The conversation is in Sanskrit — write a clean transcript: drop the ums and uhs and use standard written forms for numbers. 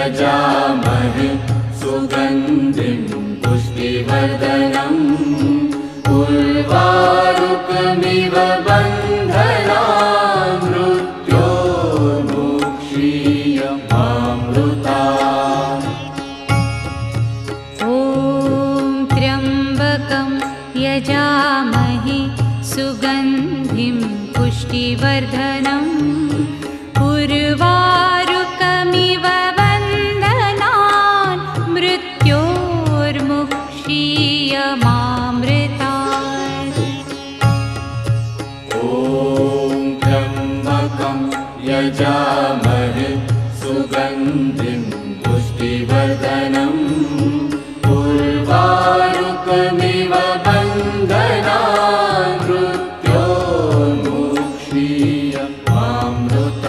यजामहे सुगन्धिं पुष्टिवर्धनम् उर्वारुकमिव बन्धनान् मृत्योर्मुक्षीयमामृतात्। ॐ त्र्यम्बकं यजामहे सुगन्धिं पुष्टिवर्धनम् उर्वारुकमिव बन्धनान् मृत्योर्मुक्षीयमामृतात्। ॐ त्र्यम्बकं यजामहे सुगन्धिं